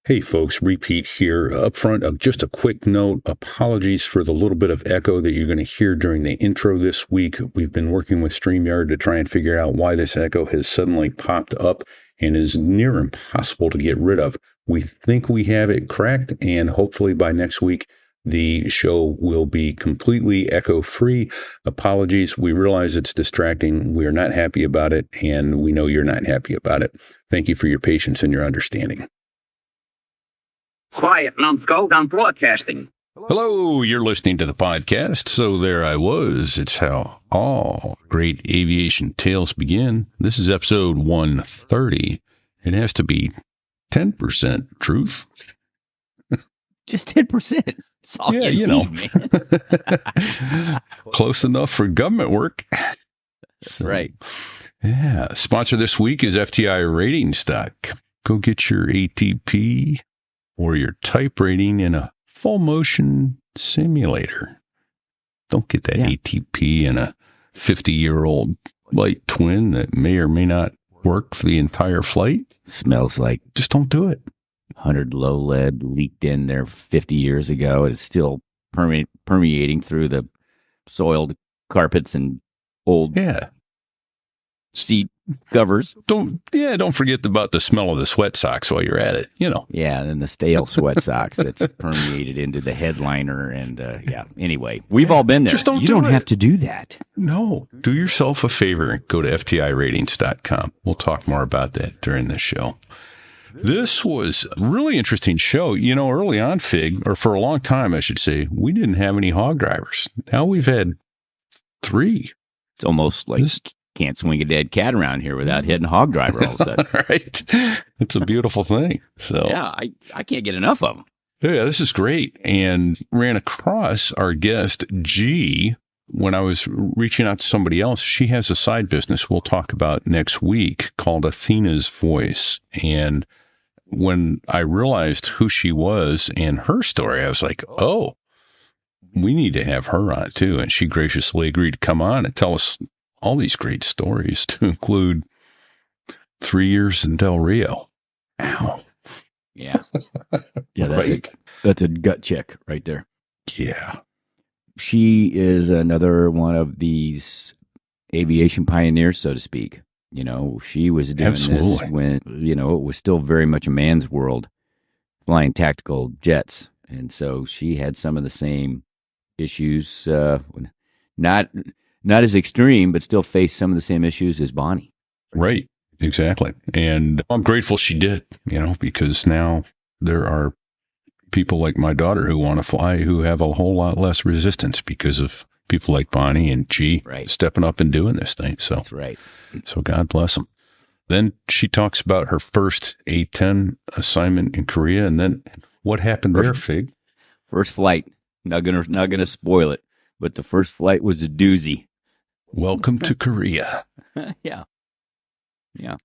Hey folks, RePete here. Up front, just a quick note. Apologies for the little bit of echo that you're going to hear during the intro this week. We've been working with StreamYard to try and figure out why this echo has suddenly popped up and is near impossible to get rid of. We think we have it cracked, and hopefully by next week, the show will be completely echo-free. Apologies. We realize it's distracting. We're not happy about it, and we know you're not happy about it. Thank you for your patience and your understanding. Quiet, numbskull, I'm broadcasting. Hello, you're listening to the podcast. So there I was. It's how all great aviation tales begin. This is episode 130. It has to be 10% truth. Just 10%. That's all you need, man. Close enough for government work. That's right. Yeah. Sponsor this week is FTI Rating Stock. Go get your ATP or your type rating in a full motion simulator. Don't get that ATP in a 50-year-old light twin that may or may not work for the entire flight. Smells like just don't do it. 100 low lead leaked in there 50 years ago. It's still permeating through the soiled carpets and old seat covers. Don't forget about the smell of the sweat socks while you're at it, Yeah, and then the stale sweat socks that's permeated into the headliner. And anyway, we've all been there. Just don't you don't have to do that. No, do yourself a favor and go to FTIratings.com. We'll talk more about that during the show. This was a really interesting show. Early on, Fig, or for a long time, I should say, we didn't have any hog drivers. Now we've had 3. It's almost like can't swing a dead cat around here without hitting hog driver all of a sudden. Right. It's a beautiful thing. So yeah, I can't get enough of them. Yeah, this is great. And ran across our guest, G, when I was reaching out to somebody else. She has a side business we'll talk about next week called Athena's Voice. And when I realized who she was and her story, I was like, oh, we need to have her on too. And she graciously agreed to come on and tell us all these great stories, to include 3 years in Del Rio. Ow. Yeah. Yeah, that's a gut check right there. Yeah. She is another one of these aviation pioneers, so to speak. She was doing this when, it was still very much a man's world, flying tactical jets. And so she had some of the same issues, not as extreme, but still faced some of the same issues as Bonnie. Right. Exactly. And I'm grateful she did, because now there are people like my daughter who want to fly who have a whole lot less resistance because of people like Bonnie and G stepping up and doing this thing. So that's right. So God bless them. Then she talks about her first A-10 assignment in Korea. And then what happened there, Fig? First flight. Not gonna spoil it, but the first flight was a doozy. Welcome to Korea. Yeah. Yeah.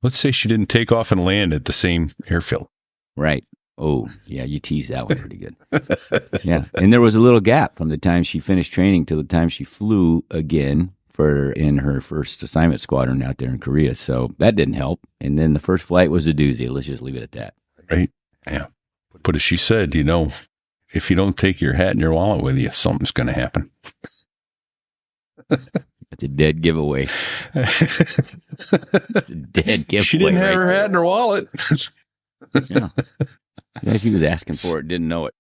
Let's say she didn't take off and land at the same airfield. Right. Oh, yeah, you teased that one pretty good. Yeah. And there was a little gap from the time she finished training to the time she flew again in her first assignment squadron out there in Korea. So that didn't help. And then the first flight was a doozy. Let's just leave it at that. Right. Yeah. But as she said, if you don't take your hat and your wallet with you, something's going to happen. It's a dead giveaway. It's a dead giveaway. She didn't have her hat and her wallet. Yeah, she was asking for it, didn't know it.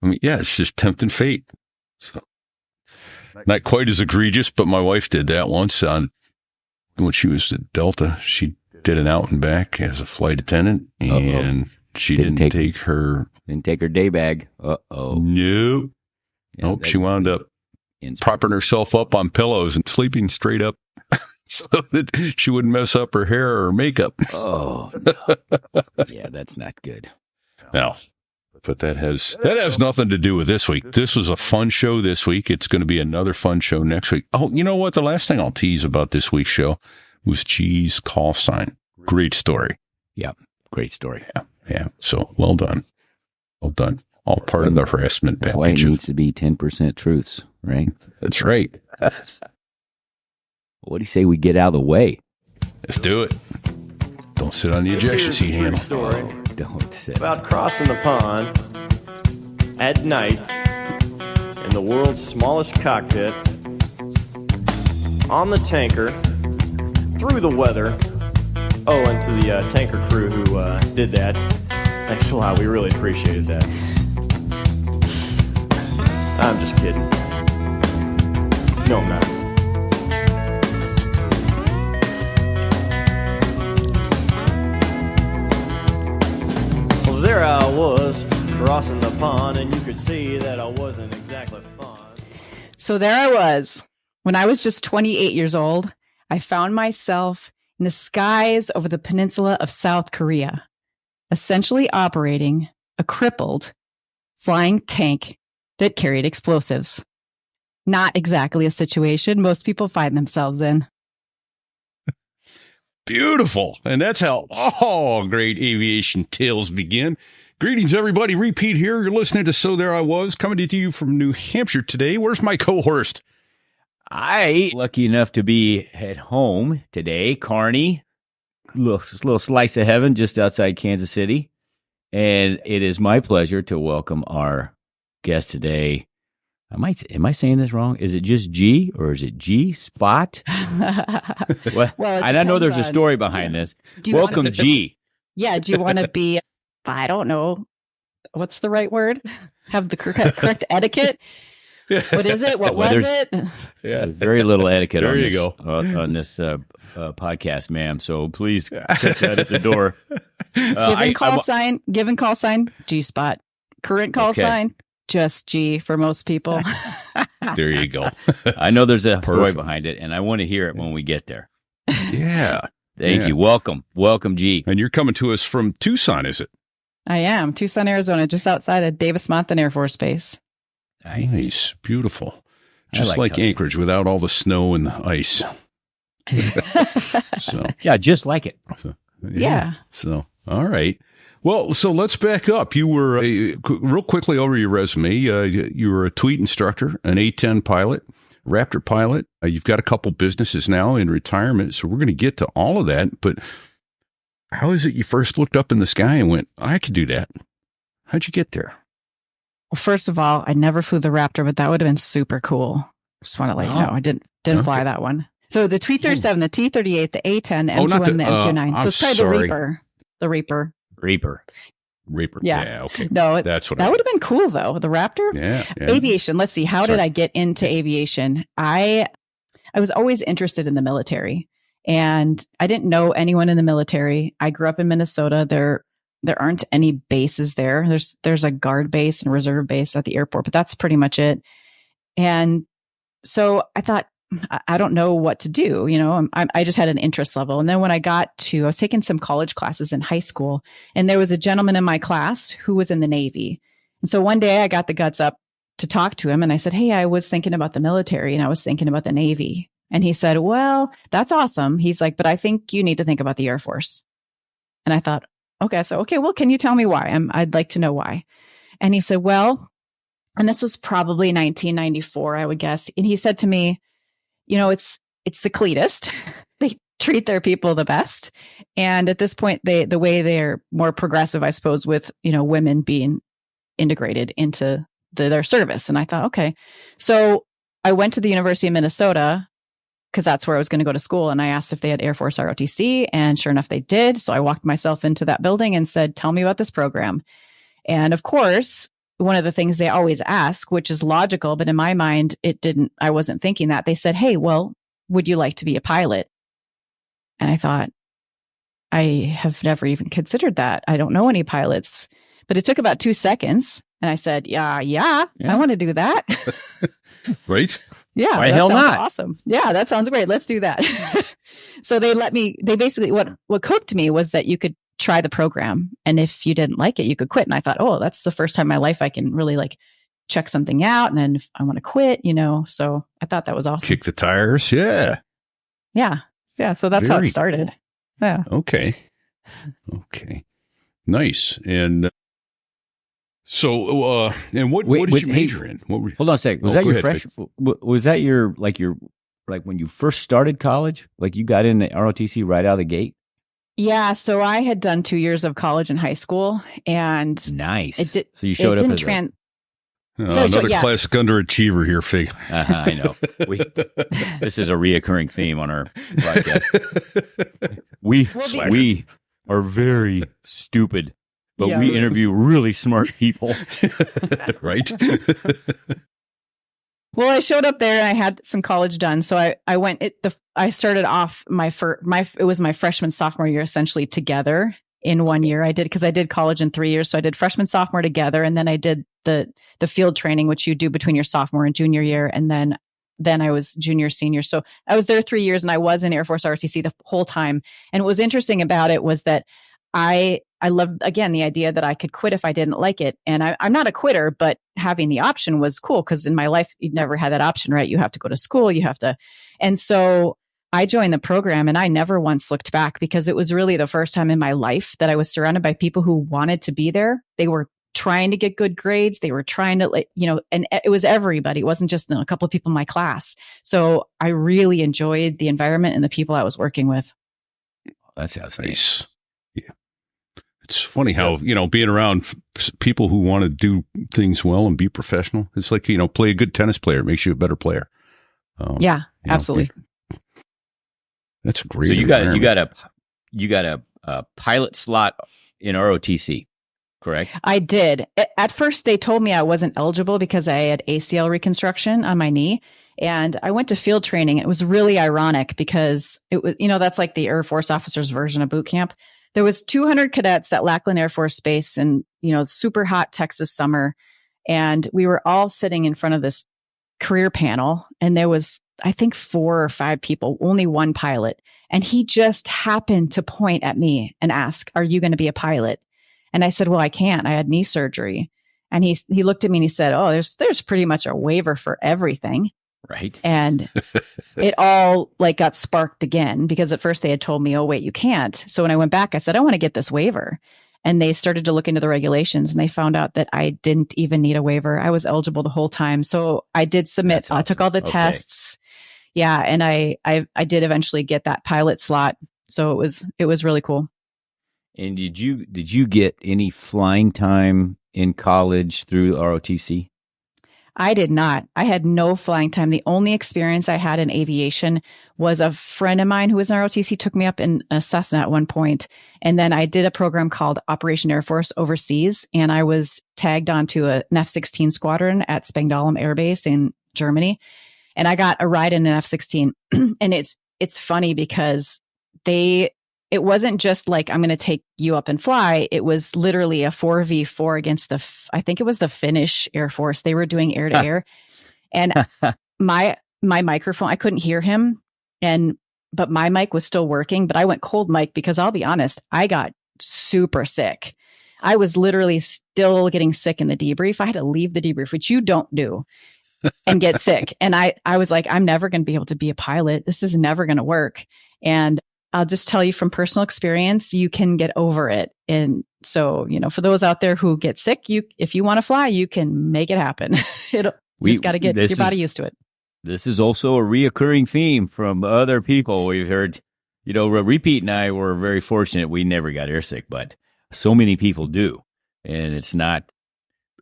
I mean, yeah, it's just tempting fate. So, not quite as egregious, but my wife did that once when she was at Delta. She did an out and back as a flight attendant, and she didn't take her day bag. Uh-oh. Nope. Yeah, nope. She wound up propping herself up on pillows and sleeping straight up so that she wouldn't mess up her hair or makeup. Oh, no. Yeah, that's not good. No, but that has nothing to do with this week. This was a fun show this week. It's going to be another fun show next week. Oh, you know what? The last thing I'll tease about this week's show was G's call sign. Great story. Yeah, great story. Yeah. So well done. Well done. All part of the harassment package. That's why it needs to be 10% truths, right? That's right. What do you say we get out of the way? Let's do it. Don't sit on the ejection seat handle. Story Don't sit. about crossing the pond at night in the world's smallest cockpit on the tanker through the weather. Oh, and to the tanker crew who did that, thanks a lot. We really appreciated that. I'm just kidding. No, I'm not. Well, there I was crossing the pond, and you could see that I wasn't exactly fun. So there I was. When I was just 28 years old, I found myself in the skies over the peninsula of South Korea, essentially operating a crippled flying tank that carried explosives. Not exactly a situation most people find themselves in. Beautiful. And that's how all great aviation tales begin. Greetings, everybody. Repeat here. You're listening to So There I Was, coming to you from New Hampshire today. Where's my co-host? I lucky enough to be at home today, Kearney, little slice of heaven just outside Kansas City. And it is my pleasure to welcome our guest today. Am I saying this wrong? Is it just G or is it G Spot? Well, and I know there's a story behind this. Welcome, G. Yeah. Do you want to be, I don't know, what's the right word? Have the correct etiquette? What is it? What was it? Yeah, very little etiquette There on you this, go. On this podcast, ma'am. So please check that at the door. Given call sign, G Spot. Current call sign, just G for most people. There you go. I know there's a story behind it, and I want to hear it when we get there. Yeah. Thank you. Welcome, G. And you're coming to us from Tucson, is it? I am. Tucson, Arizona, just outside of Davis-Monthan Air Force Base. Nice. Beautiful. Just like Tucson. Anchorage without all the snow and the ice. So Yeah, just like it. Yeah. So, all right. Well, so let's back up. You were, real quickly over your resume, you were a tweet instructor, an A-10 pilot, Raptor pilot. You've got a couple businesses now in retirement, so we're going to get to all of that. But how is it you first looked up in the sky and went, I could do that? How'd you get there? Well, first of all, I never flew the Raptor, but that would have been super cool. Just want to let you know, I didn't fly that one. So the Tweet 37, the T-38, the A-10, the MQ-1, and the MQ-9. So it's probably the Reaper. Reaper. Yeah. Okay. No, that's what that would have been cool though. The Raptor. Yeah. Aviation. Let's see. How did I get into aviation? I was always interested in the military, and I didn't know anyone in the military. I grew up in Minnesota. There aren't any bases there. There's a guard base and reserve base at the airport, but that's pretty much it. And so I thought, I don't know what to do. You know, I just had an interest level. And then when I was taking some college classes in high school, and there was a gentleman in my class who was in the Navy. And so one day I got the guts up to talk to him, and I said, hey, I was thinking about the military and I was thinking about the Navy. And he said, well, that's awesome. He's like, but I think you need to think about the Air Force. And I thought, okay, well, can you tell me why? I'd like to know why. And he said, well, and this was probably 1994, I would guess. And he said to me, you know, it's the cleanest. They treat their people the best. And at this point, the way they're more progressive, I suppose, with, you know, women being integrated into their service. And I thought, okay. So I went to the University of Minnesota because that's where I was going to go to school. And I asked if they had Air Force ROTC, and sure enough, they did. So I walked myself into that building and said, tell me about this program. And of course, one of the things they always ask, which is logical, but in my mind, I wasn't thinking that. They said, hey, well, would you like to be a pilot? And I thought, I have never even considered that. I don't know any pilots, but it took about 2 seconds. And I said, yeah, I want to do that. Right? Yeah. Why that hell sounds not? awesome. Yeah, that sounds great. Let's do that. So they basically, what cooked me was that you could try the program. And if you didn't like it, you could quit. And I thought, oh, that's the first time in my life I can really like check something out. And then if I want to quit, you know, so I thought that was awesome. Kick the tires. Yeah. Yeah. Yeah. So that's how it started. Cool. Yeah. Okay. Nice. And so, and what did you major in? Hold on a sec. Was that your fresh? Was that your when you first started college? Like you got in the ROTC right out of the gate? Yeah, so I had done 2 years of college and high school, and nice. It did. So you showed up as another classic underachiever here, Fig. I know. This is a reoccurring theme on our podcast. We are very stupid, but we interview really smart people. Right? Well, I showed up there and I had some college done. So I went, I started off it was my freshman, sophomore year essentially together in 1 year. Because I did college in 3 years. So I did freshman, sophomore together. And then I did the field training, which you do between your sophomore and junior year. And then I was junior, senior. So I was there 3 years and I was in Air Force ROTC the whole time. And what was interesting about it was that I loved, again, the idea that I could quit if I didn't like it. And I'm not a quitter, but having the option was cool because in my life, you'd never had that option, right? You have to go to school, and so I joined the program and I never once looked back because it was really the first time in my life that I was surrounded by people who wanted to be there. They were trying to get good grades. They were trying to, and it was everybody. It wasn't just a couple of people in my class. So I really enjoyed the environment and the people I was working with. That sounds nice. Yeah. It's funny how, being around people who want to do things well and be professional, it's like, play a good tennis player. It makes you a better player. Yeah, absolutely. That's a great. So you got a pilot slot in ROTC, correct? I did. At first, they told me I wasn't eligible because I had ACL reconstruction on my knee. And I went to field training. It was really ironic because it was, that's like the Air Force officers version of boot camp. There was 200 cadets at Lackland Air Force Base in, super hot Texas summer. And we were all sitting in front of this career panel. And there was, I think, 4 or 5 people, only one pilot. And he just happened to point at me and ask, "Are you going to be a pilot?" And I said, "Well, I can't. I had knee surgery." And he looked at me and he said, "Oh, there's pretty much a waiver for everything." Right. And it all got sparked again because at first they had told me, "Oh, wait, you can't." So when I went back, I said, "I want to get this waiver." And they started to look into the regulations and they found out that I didn't even need a waiver. I was eligible the whole time. So I did submit. I took all the tests. Yeah. And I did eventually get that pilot slot. So it was really cool. And did you get any flying time in college through ROTC? I did not. I had no flying time. The only experience I had in aviation was a friend of mine who was in ROTC took me up in a Cessna at one point. And then I did a program called Operation Air Force overseas. And I was tagged onto an F-16 squadron at Spangdahlem Air Base in Germany. And I got a ride in an F-16. And it's funny because it wasn't just like, "I'm going to take you up and fly." It was literally a 4v4 against I think it was the Finnish Air Force. They were doing air to air. And my microphone, I couldn't hear him. But my mic was still working, but I went cold mic because I'll be honest, I got super sick. I was literally still getting sick in the debrief. I had to leave the debrief, which you don't do, and get sick. And I was like, I'm never going to be able to be a pilot. This is never going to work. And I'll just tell you from personal experience, you can get over it. And so, for those out there who get sick, if you want to fly, you can make it happen. Just got to get your body used to it. This is also a reoccurring theme from other people. We've heard, RePete and I were very fortunate. We never got airsick, but so many people do. And it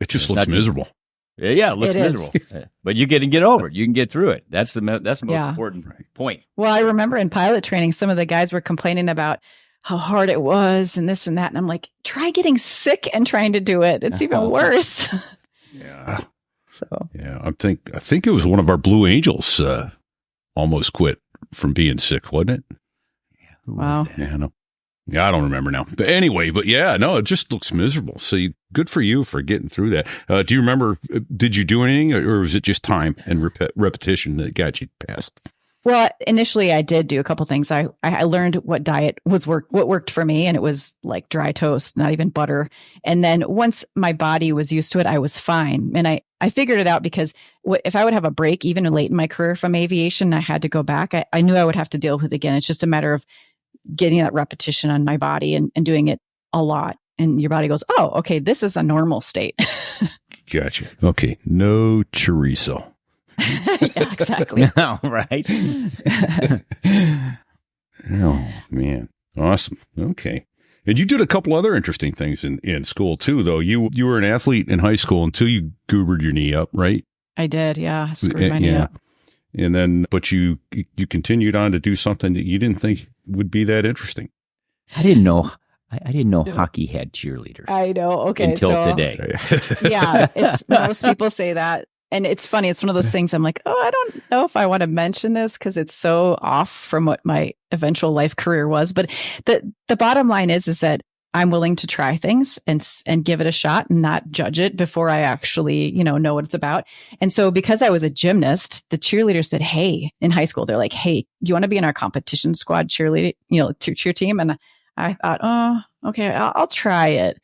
just looks miserable. Yeah, it looks miserable. But you can get over it. You can get through it. That's the most important point. Well, I remember in pilot training, some of the guys were complaining about how hard it was and this and that. And I'm like, try getting sick and trying to do it. It's even worse. Yeah. I think it was one of our Blue Angels almost quit from being sick, wasn't it? Wow. Yeah, no. Yeah, I don't remember now. But anyway, it just looks miserable. So good for you for getting through that. Do you remember, did you do anything or was it just time and repetition that got you past? Well, initially I did do a couple things. I learned what diet what worked for me, and it was like dry toast, not even butter. And then once my body was used to it, I was fine. And I figured it out because if I would have a break, even late in my career from aviation, I had to go back. I knew I would have to deal with it again. It's just a matter of getting that repetition on my body and doing it a lot. And your body goes, "Oh, okay, this is a normal state." Gotcha. Okay. No chorizo. Yeah, exactly. No, right? Oh, man. Awesome. Okay. And you did a couple other interesting things in school too, though. You were an athlete in high school until you goobered your knee up, right? I did. Yeah. I screwed my knee up. And then, but you continued on to do something that you didn't think would be that interesting. I didn't know hockey had cheerleaders. I know. Okay. Until today. Yeah. Most people say that. And it's funny. It's one of those things I'm like, oh, I don't know if I want to mention this because it's so off from what my eventual life career was. But the bottom line is that I'm willing to try things and give it a shot and not judge it before I actually, know what it's about. And so because I was a gymnast, the cheerleader said, hey, in high school, they're like, hey, you want to be in our competition squad cheerleading, cheer team? And I thought, oh, okay, I'll try it.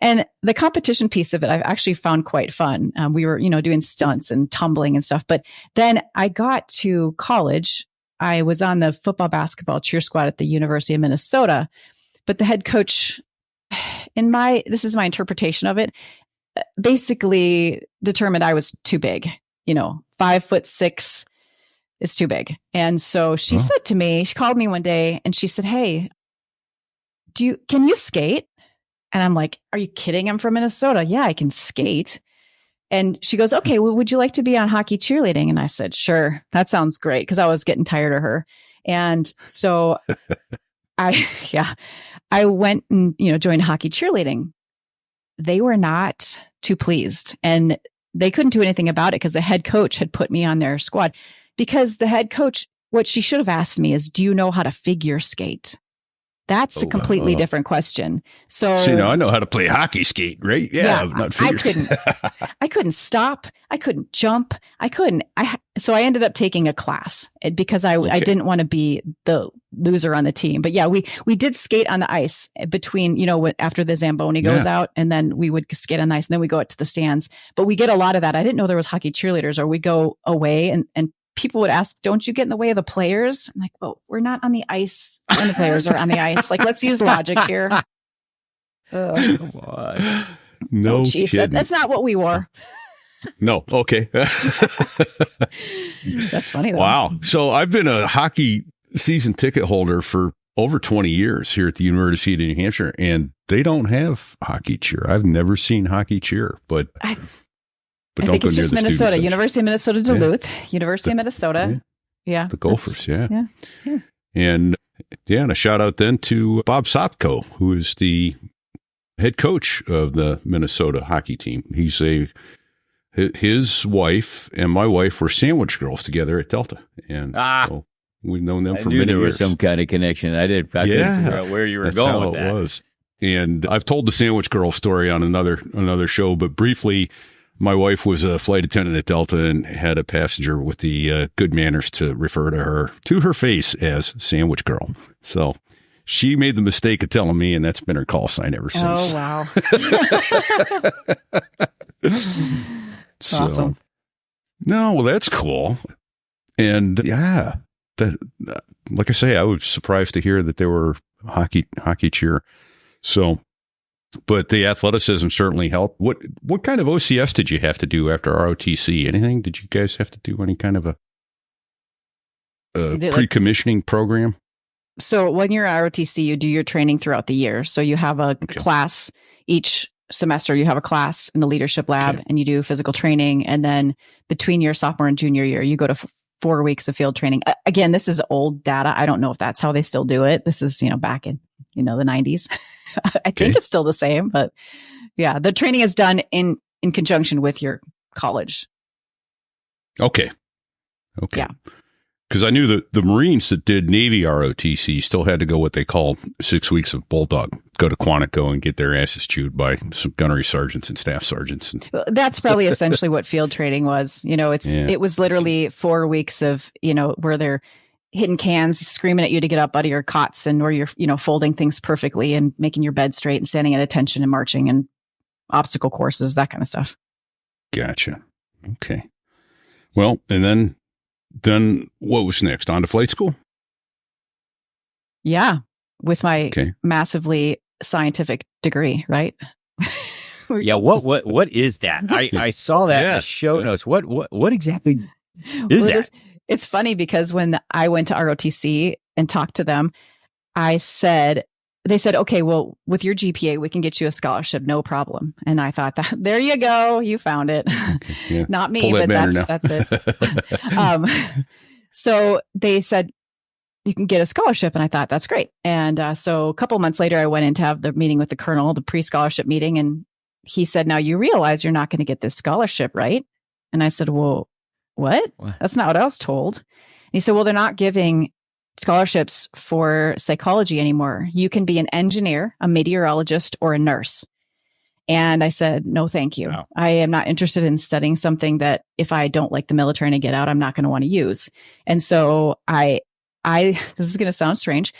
And the competition piece of it, I've actually found quite fun. We were, doing stunts and tumbling and stuff. But then I got to college. I was on the football basketball cheer squad at the University of Minnesota. But the head coach, this is my interpretation of it, basically determined I was too big. 5'6" is too big. And so she said to me, she called me one day and she said, hey, can you skate? And I'm like, are you kidding? I'm from Minnesota. Yeah, I can skate. And she goes, okay, well, would you like to be on hockey cheerleading? And I said, sure, that sounds great. Because I was getting tired of her. And so I went and, joined hockey cheerleading. They were not too pleased and they couldn't do anything about it because the head coach had put me on their squad. Because the head coach, what she should have asked me is, do you know how to figure skate? That's a completely different question. So, I know how to play hockey skate, right? Yeah, not figure. I couldn't stop. I couldn't jump. So I ended up taking a class because I didn't want to be the loser on the team. But yeah, we did skate on the ice between, after the Zamboni goes out, and then we would skate on the ice and then we go out to the stands. But we get a lot of that. I didn't know there was hockey cheerleaders, or we'd go away and people would ask, don't you get in the way of the players? I'm like, well, we're not on the ice when the players are on the ice. Like, let's use logic here. Come on. No, kidding. That's not what we wore. No. Okay. That's funny, though. Wow. So I've been a hockey season ticket holder for over 20 years here at the University of New Hampshire, and they don't have hockey cheer. I've never seen hockey cheer, but I think it's just Minnesota, University of Minnesota Duluth, University of Minnesota. Yeah. The Gophers. Yeah. And and a shout out then to Bob Sopko, who is the head coach of the Minnesota hockey team. His wife and my wife were sandwich girls together at Delta. And so we've known them for many years. There was some kind of connection. I couldn't figure out where you were going with that. It was. And I've told the sandwich girl story on another show, but briefly, my wife was a flight attendant at Delta and had a passenger with the good manners to refer to her face as Sandwich Girl. So she made the mistake of telling me, and that's been her call sign ever since. Oh, wow. Awesome. No, well, that's cool. And yeah, like I say, I was surprised to hear that there were hockey cheer. So, but the athleticism certainly helped. What kind of OCS did you have to do after ROTC? Anything? Did you guys have to do any kind of a pre-commissioning program? So when you're at ROTC, you do your training throughout the year. So you have a class each semester. You have a class in the leadership lab, and you do physical training. And then between your sophomore and junior year, you go to 4 weeks of field training. Again, this is old data. I don't know if that's how they still do it. This is back in the 90s. I think it's still the same, but yeah, the training is done in conjunction with your college. Okay. Yeah. Because I knew that the Marines that did Navy ROTC still had to go what they call 6 weeks of Bulldog, go to Quantico and get their asses chewed by some gunnery sergeants and staff sergeants. That's probably essentially what field training was. It was literally 4 weeks of, where they're hitting cans, screaming at you to get up out of your cots, and where you're, folding things perfectly and making your bed straight and standing at attention and marching and obstacle courses, that kind of stuff. Gotcha. Okay. Well, and then what was next? On to flight school? Yeah. With my massively scientific degree, right? Yeah. What is that? I saw that in the show notes. What exactly is that? It's funny because when I went to ROTC and talked to them, they said, okay, well, with your GPA, we can get you a scholarship, no problem. And I thought, there you go, you found it. Okay, yeah. Not me, but that's it. So they said, you can get a scholarship. And I thought, that's great. And so a couple months later, I went in to have the meeting with the colonel, the pre-scholarship meeting. And he said, now you realize you're not going to get this scholarship, right? And I said, well, what? That's not what I was told. And he said, well, they're not giving scholarships for psychology anymore. You can be an engineer, a meteorologist, or a nurse. And I said, no, thank you. Wow. I am not interested in studying something that if I don't like the military and I get out, I'm not going to want to use. And so I, this is going to sound strange,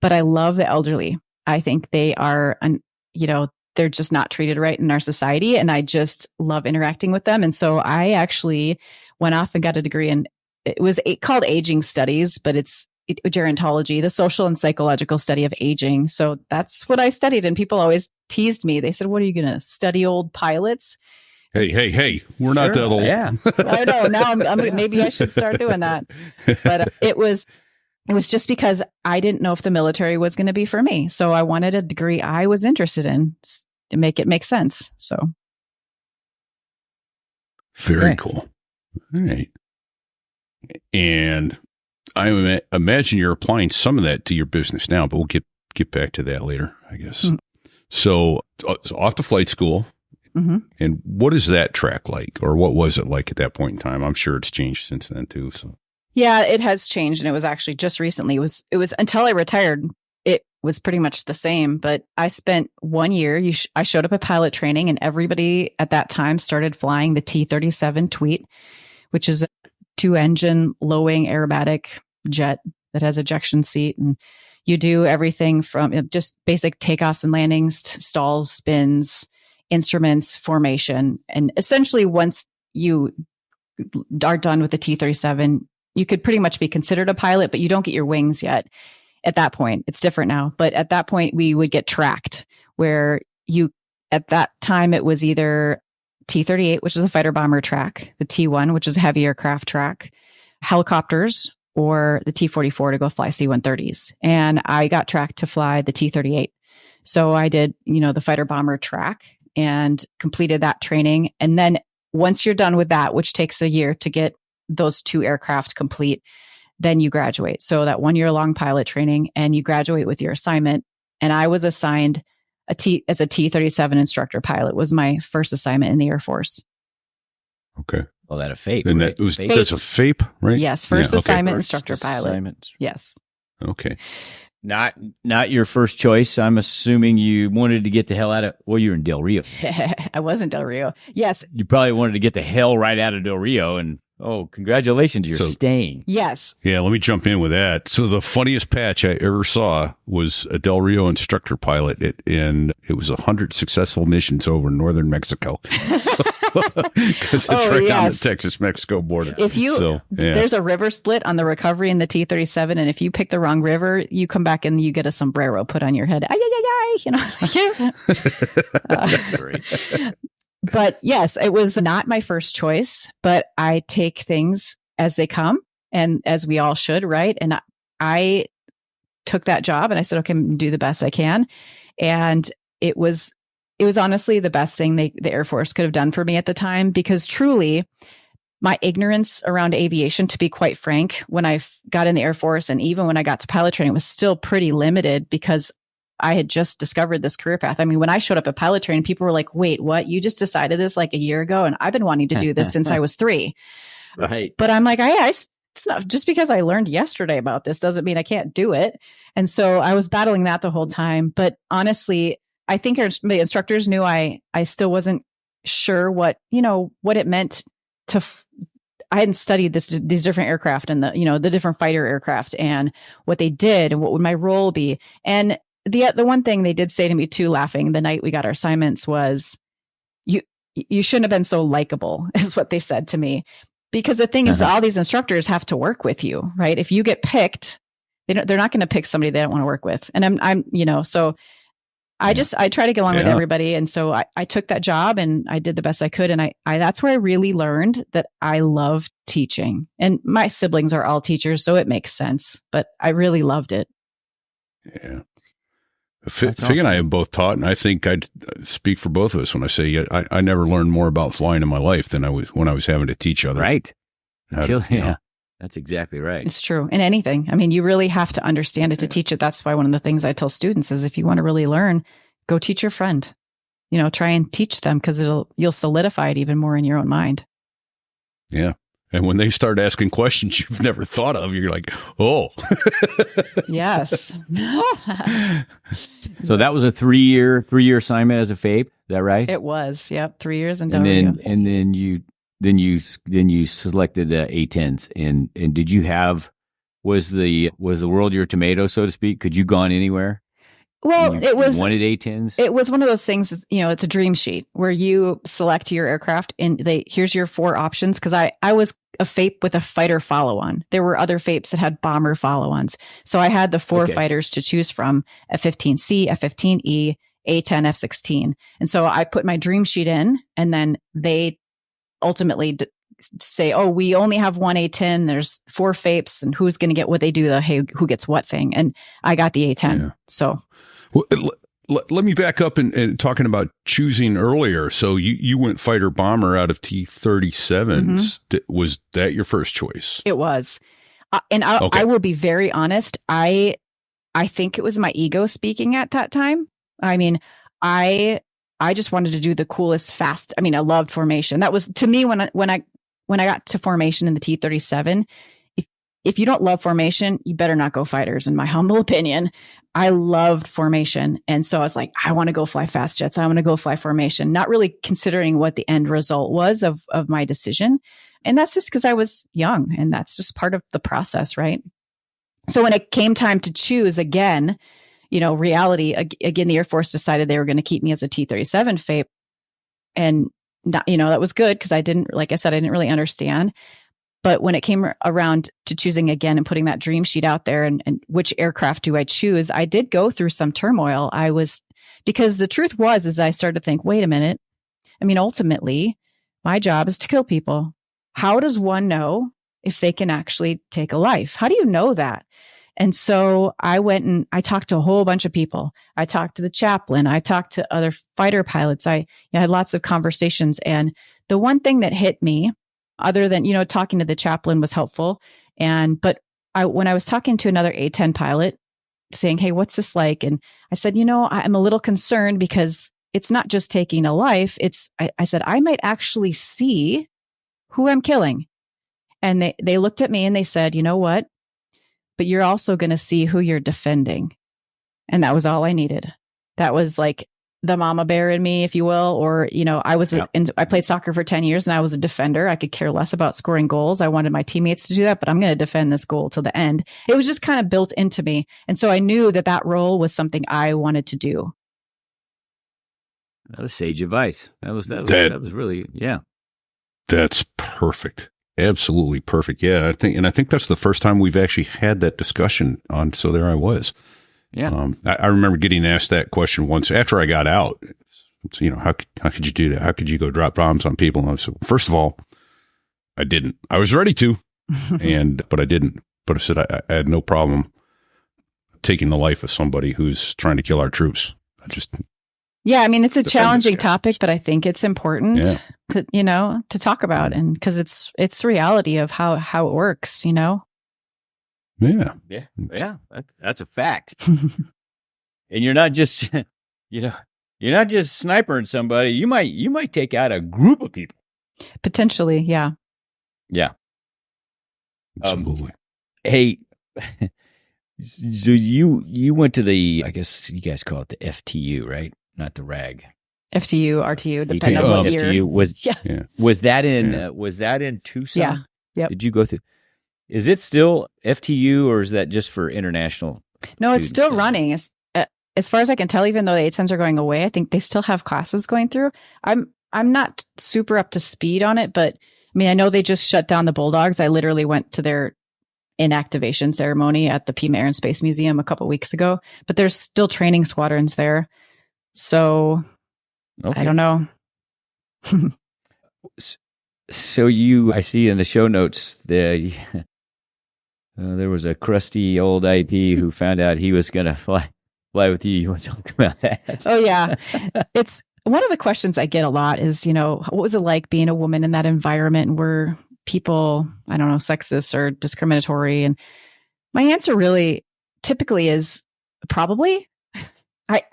but I love the elderly. I think they are, they're just not treated right in our society. And I just love interacting with them. And so I actually went off and got a degree in, it was called aging studies, but it's gerontology, the social and psychological study of aging. So that's what I studied. And people always teased me. They said, what are you going to study, old pilots? Hey, we're not that old. Yeah. I know. Now maybe I should start doing that. But it was just because I didn't know if the military was going to be for me. So I wanted a degree I was interested in to make it make sense. So. Very cool. All right. And I imagine you're applying some of that to your business now, but we'll get back to that later, I guess. Mm-hmm. So off to flight school. Mm-hmm. And what is that track like, or what was it like at that point in time? I'm sure it's changed since then too. So yeah, it has changed, and it was actually just recently. It was until I retired, it was pretty much the same. But I spent 1 year. I showed up at pilot training, and everybody at that time started flying the T-37 Tweet, which is a 2-engine low-wing aerobatic jet that has ejection seat, and you do everything from just basic takeoffs and landings, stalls, spins, instruments, formation. And essentially, once you are done with the T-37, you could pretty much be considered a pilot, but you don't get your wings yet. At that point, it's different now. But at that point, we would get tracked, where at that time, it was either T-38, which is a fighter bomber track, the T-1, which is a heavy aircraft track, helicopters, or the T-44 to go fly C-130s. And I got tracked to fly the T-38. So I did, the fighter bomber track and completed that training. And then once you're done with that, which takes a year to get those 2 aircraft complete, then you graduate. So that 1 year long pilot training, and you graduate with your assignment. And I was assigned as a T-37 instructor pilot was my first assignment in the Air Force. Okay. Well, that a FAPE. And right? that's a FAPE, right? Yes. First assignment, instructor pilot. Assignment. Yes. Okay. Not your first choice. I'm assuming you wanted to get the hell out of, well, you were in Del Rio. I was in Del Rio. Yes. You probably wanted to get the hell right out of Del Rio, and congratulations, you're staying. Yes. Yeah, let me jump in with that. So the funniest patch I ever saw was a Del Rio instructor pilot, and it was 100 successful missions over northern Mexico. Because it's right on the Texas-Mexico border. If there's a river split on the recovery in the T-37, and if you pick the wrong river, you come back and you get a sombrero put on your head. Ay, ay, ay, ay, That's great. But yes, it was not my first choice, but I take things as they come, and as we all should, right? And I took that job, and I said, okay, I'm going to do the best I can. And it was honestly the best thing the Air Force could have done for me at the time, because truly my ignorance around aviation, to be quite frank, when I got in the Air Force and even when I got to pilot training, was still pretty limited, because I had just discovered this career path. I mean, when I showed up at pilot training, people were like, wait, what? You just decided this like a year ago? And I've been wanting to do this since I was 3. Right. But I'm like, it's not just because I learned yesterday about this doesn't mean I can't do it. And so I was battling that the whole time. But honestly, I think the instructors knew I still wasn't sure what it meant to. I hadn't studied these different aircraft and the different fighter aircraft and what they did and what would my role be. And the one thing they did say to me too, laughing the night we got our assignments, was you shouldn't have been so likable, is what they said to me. Because the thing is, all these instructors have to work with you, right? If you get picked, they're not going to pick somebody they don't want to work with. And so I try to get along with everybody. And so I took that job and I did the best I could. And I that's where I really learned that I love teaching. And my siblings are all teachers, so it makes sense. But I really loved it. Yeah. Fig and I have both taught, and I think I'd speak for both of us when I say I never learned more about flying in my life than I was when I was having to teach others. Right. That's exactly right. It's true. In anything. I mean, you really have to understand it to teach it. That's why one of the things I tell students is if you want to really learn, go teach your friend. Try and teach them because you'll solidify it even more in your own mind. Yeah. And when they start asking questions you've never thought of, you're like, oh. Yes. So that was a three-year assignment as a FAPE. Is that right? It was. Yep. 3 years in W. And then you selected A-10s. And did you have, was the world your tomato, so to speak? Could you gone anywhere? Well, you wanted A-10s? It was one of those things, it's a dream sheet where you select your aircraft and here's your 4 options. Cause I was a FAPE with a fighter follow-on. There were other FAPEs that had bomber follow-ons. So I had the 4 fighters to choose from: F-15C, F-15E, A-10, F-16. And so I put my dream sheet in, and then they ultimately say, oh, we only have one A-10. There's 4 FAPEs, and who's going to get what they do, the hey, who gets what thing. And I got the A-10. Yeah. So. Well, let me back up and talking about choosing earlier. So you went fighter bomber out of T-37s. Mm-hmm. Was that your first choice? It was. I will be very honest. I think it was my ego speaking at that time. I mean, I just wanted to do the coolest fast. I mean, I loved formation. That was, to me, when I got to formation in the T-37, if you don't love formation, you better not go fighters, in my humble opinion. I loved formation. And so I was like, I want to go fly fast jets. I want to go fly formation, not really considering what the end result was of my decision. And that's just because I was young, and that's just part of the process, right? So when it came time to choose again, reality, again, the Air Force decided they were going to keep me as a T-37 FAPE. And that was good because I didn't really understand. But when it came around to choosing again and putting that dream sheet out there and which aircraft do I choose, I did go through some turmoil. Because the truth is I started to think, wait a minute. I mean, ultimately, my job is to kill people. How does one know if they can actually take a life? How do you know that? And so I went and I talked to a whole bunch of people. I talked to the chaplain. I talked to other fighter pilots. I had lots of conversations. And the one thing that hit me, other than, talking to the chaplain was helpful. But when I was talking to another A-10 pilot saying, hey, what's this like? And I said, I'm a little concerned because it's not just taking a life. I said, I might actually see who I'm killing. And they looked at me and they said, you know what? But you're also going to see who you're defending. And that was all I needed. That was like the mama bear in me, if you will. Or, I played soccer for 10 years and I was a defender. I could care less about scoring goals. I wanted my teammates to do that, but I'm going to defend this goal till the end. It was just kind of built into me. And so I knew that role was something I wanted to do. That was sage advice. That was really, yeah. That's perfect. Absolutely perfect. Yeah. I think that's the first time we've actually had that discussion on. So there I was. Yeah. I remember getting asked that question once after I got out. So, how could you do that? How could you go drop bombs on people? And I said, first of all, I didn't. I was ready to, but I didn't. But I said I had no problem taking the life of somebody who's trying to kill our troops. Yeah, I mean, it's a challenging topic, but I think it's important, to talk about, and because it's reality of how it works, Yeah. Yeah. That's a fact. And you're not just, you're not just snipering somebody. You might take out a group of people. Potentially. Yeah. Yeah. Absolutely. Hey, so you went to I guess you guys call it the FTU, right? Not the RAG. FTU, RTU, depending on what year. FTU was that in Tucson? Yeah. Yep. Did you go through? Is it still FTU, or is that just for international? No, it's still running. As far as I can tell, even though the A-10s are going away, I think they still have classes going through. I'm not super up to speed on it, but I mean, I know they just shut down the Bulldogs. I literally went to their inactivation ceremony at the Pima Air and Space Museum a couple of weeks ago, but there's still training squadrons there. So I don't know. So I see in the show notes There was a crusty old IP who found out he was going to fly with you. You want to talk about that? Oh, yeah. It's one of the questions I get a lot is, what was it like being a woman in that environment where people, I don't know, sexist or discriminatory? And my answer really typically is probably.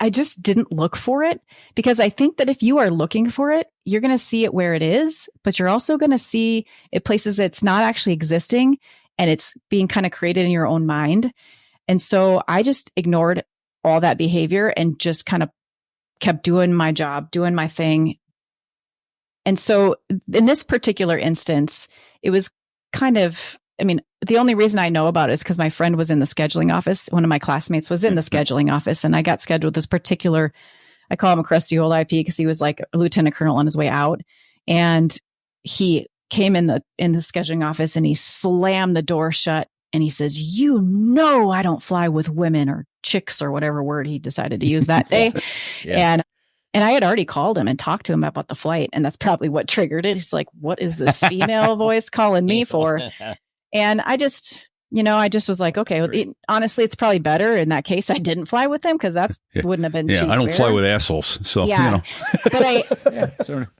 I just didn't look for it, because I think that if you are looking for it, you're going to see it where it is, but you're also going to see it places it's not actually existing and it's being kind of created in your own mind. And so I just ignored all that behavior and just kind of kept doing my job, doing my thing. And so in this particular instance, it was kind of, the only reason I know about it is because my friend was in the scheduling office. One of my classmates was in the scheduling office, and I got scheduled this particular, I call him a crusty old IP because he was like a lieutenant colonel on his way out. And he came in the scheduling office and he slammed the door shut and he says, I don't fly with women or chicks or whatever word he decided to use that day. Yeah. And I had already called him and talked to him about the flight. And that's probably what triggered it. He's like, what is this female voice calling me for? And I just was like, okay, honestly, it's probably better in that case I didn't fly with them, because that wouldn't have been too I don't fair. fly with assholes. So, But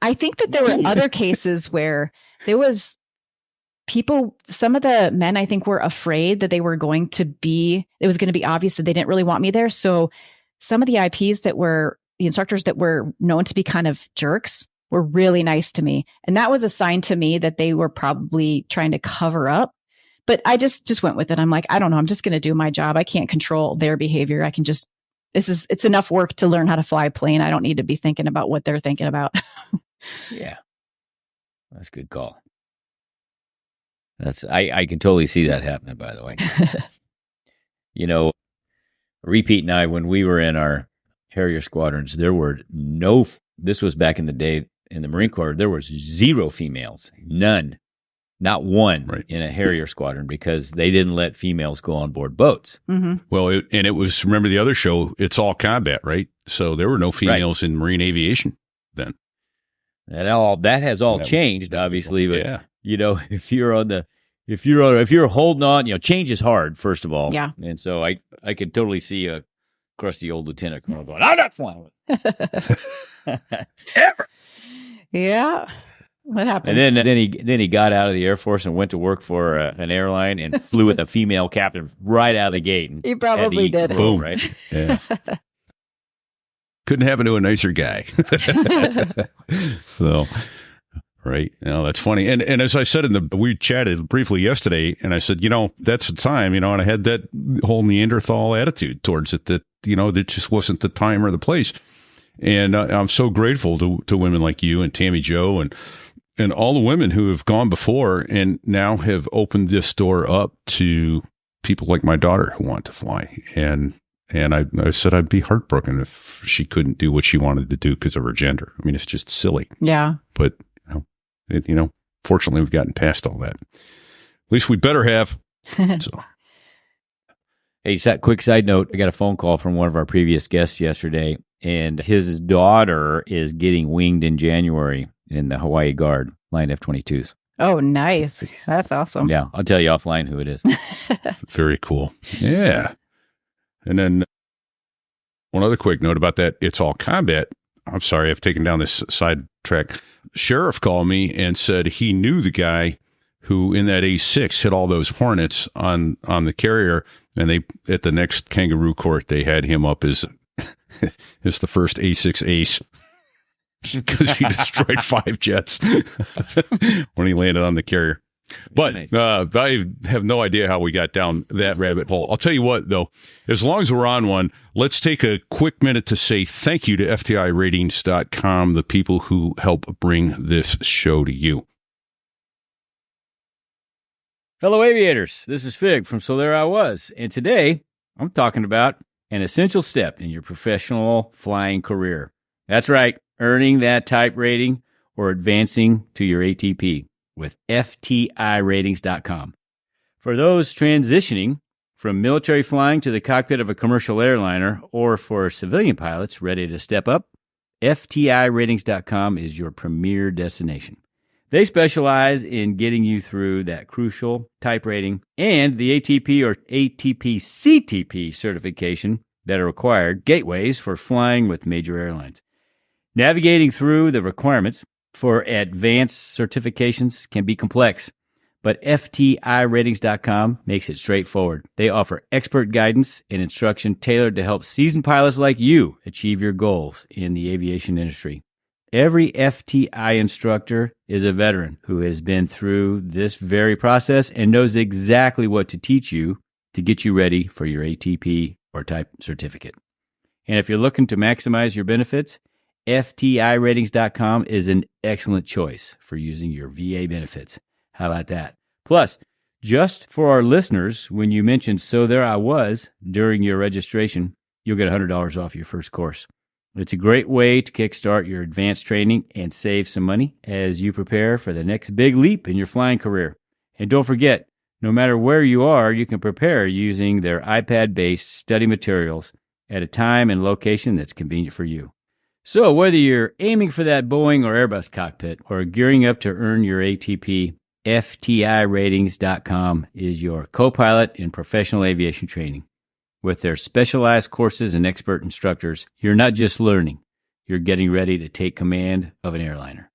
I think that there were other cases where there was people, some of the men I think were afraid that it was going to be obvious that they didn't really want me there. So some of the IPs that were the instructors that were known to be kind of jerks were really nice to me. And that was a sign to me that they were probably trying to cover up. But I just went with it. I'm like, I don't know. I'm just going to do my job. I can't control their behavior. I can just, it's enough work to learn how to fly a plane. I don't need to be thinking about what they're thinking about. Yeah. That's a good call. I can totally see that happening, by the way. RePete and I, when we were in our Harrier squadrons, there were this was back in the day in the Marine Corps, there was 0 females, none. Not one in a Harrier squadron, because they didn't let females go on board boats. Mm-hmm. Well, it was, remember the other show, It's All Combat, right? So there were no females in Marine aviation then. That has all changed, obviously. But if you're holding on, change is hard, first of all. Yeah. And so I could totally see a crusty old lieutenant colonel going, I'm not flying with ever. Yeah. What happened? And then he got out of the Air Force and went to work for an airline and flew with a female captain right out of the gate. And he probably did. Boom. Right? Yeah. Couldn't happen to a nicer guy. So, right. That's funny. And as I said we chatted briefly yesterday, and I said, that's the time, and I had that whole Neanderthal attitude towards it that, that just wasn't the time or the place. And I'm so grateful to women like you and Tammy Jo and all the women who have gone before and now have opened this door up to people like my daughter who want to fly. And I said I'd be heartbroken if she couldn't do what she wanted to do because of her gender. I mean, it's just silly. Yeah. But, fortunately, we've gotten past all that. At least we better have. So. Hey, quick side note. I got a phone call from one of our previous guests yesterday, and his daughter is getting winged in January in the Hawaii Guard, flying F-22s. Oh, nice. That's awesome. Yeah, I'll tell you offline who it is. Very cool. Yeah. And then one other quick note about that It's All Combat. I'm sorry, I've taken down this sidetrack. Sheriff called me and said he knew the guy who in that A6 hit all those Hornets on the carrier, and they at the next kangaroo court they had him up as the first A6 ace because he destroyed 5 jets when he landed on the carrier. But nice. I have no idea how we got down that rabbit hole. I'll tell you what, though, as long as we're on one, let's take a quick minute to say thank you to FTIratings.com, the people who help bring this show to you. Fellow aviators, this is Fig from So There I Was, and today I'm talking about an essential step in your professional flying career. That's right, earning that type rating or advancing to your ATP with FTIratings.com. For those transitioning from military flying to the cockpit of a commercial airliner, or for civilian pilots ready to step up, FTIratings.com is your premier destination. They specialize in getting you through that crucial type rating and the ATP or ATP CTP certification that are required gateways for flying with major airlines. Navigating through the requirements for advanced certifications can be complex, but FTIratings.com makes it straightforward. They offer expert guidance and instruction tailored to help seasoned pilots like you achieve your goals in the aviation industry. Every FTI instructor is a veteran who has been through this very process and knows exactly what to teach you to get you ready for your ATP or type certificate. And if you're looking to maximize your benefits, FTIratings.com is an excellent choice for using your VA benefits. How about that? Plus, just for our listeners, when you mention "So There I Was" during your registration, you'll get $100 off your first course. It's a great way to kickstart your advanced training and save some money as you prepare for the next big leap in your flying career. And don't forget, no matter where you are, you can prepare using their iPad-based study materials at a time and location that's convenient for you. So whether you're aiming for that Boeing or Airbus cockpit or gearing up to earn your ATP, FTIratings.com is your co-pilot in professional aviation training. With their specialized courses and expert instructors, you're not just learning, you're getting ready to take command of an airliner.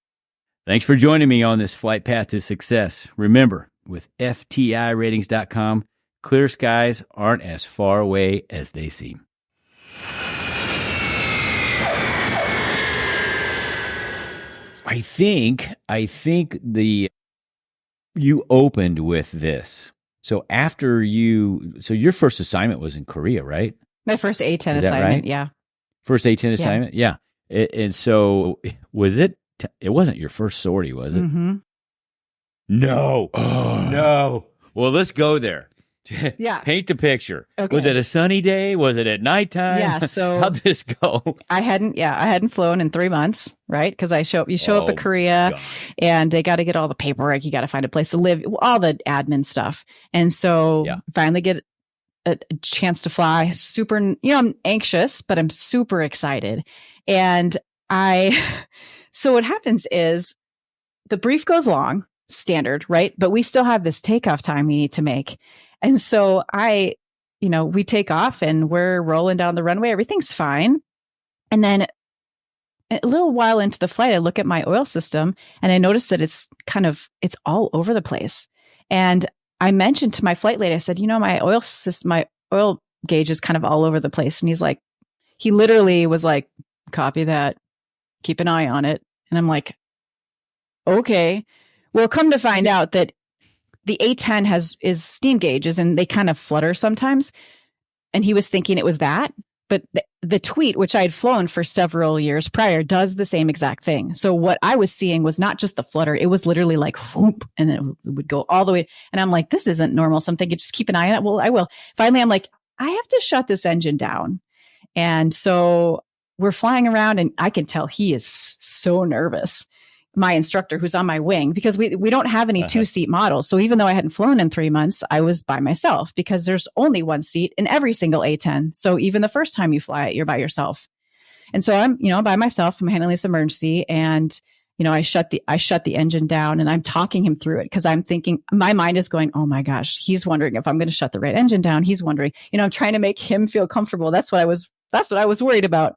Thanks for joining me on this flight path to success. Remember, with FTIratings.com, clear skies aren't as far away as they seem. I think you opened with this. So your first assignment was in Korea, right? My first A-10 assignment, right? yeah. First A-10 assignment, yeah. And so was it? It wasn't your first sortie, was it? Mm-hmm. No, no. Well, let's go there. Yeah. Paint the picture. Okay. Was it a sunny day? Was it at nighttime? Yeah. So how'd this go? I hadn't flown in 3 months, right? Because you show up at Korea, gosh. And they got to get all the paperwork. You got to find a place to live, all the admin stuff. And so finally get a chance to fly. Super, I'm anxious, but I'm super excited. And so what happens is the brief goes long, standard, right? But we still have this takeoff time we need to make. And so we take off and we're rolling down the runway. Everything's fine. And then a little while into the flight, I look at my oil system and I notice that it's all over the place. And I mentioned to my flight lead, I said, my oil system, my oil gauge is kind of all over the place. And he literally was like, copy that, keep an eye on it. And I'm like, okay. Well, come to find out that the A-10 is steam gauges and they kind of flutter sometimes. And he was thinking it was that. But the tweet, which I had flown for several years prior, does the same exact thing. So what I was seeing was not just the flutter. It was literally like, whoop, and it would go all the way. And I'm like, this isn't normal. So I'm thinking, just keep an eye on it. Well, I will. Finally, I'm like, I have to shut this engine down. And so we're flying around and I can tell he is so nervous. My instructor who's on my wing, because we don't have any two-seat models. So even though I hadn't flown in 3 months, I was by myself because there's only one seat in every single A-10. So even the first time you fly it, you're by yourself. And so I'm, by myself, I'm handling this emergency and, I shut the engine down and I'm talking him through it because I'm thinking, my mind is going, oh my gosh, he's wondering if I'm going to shut the right engine down. He's wondering, I'm trying to make him feel comfortable. That's what I was worried about.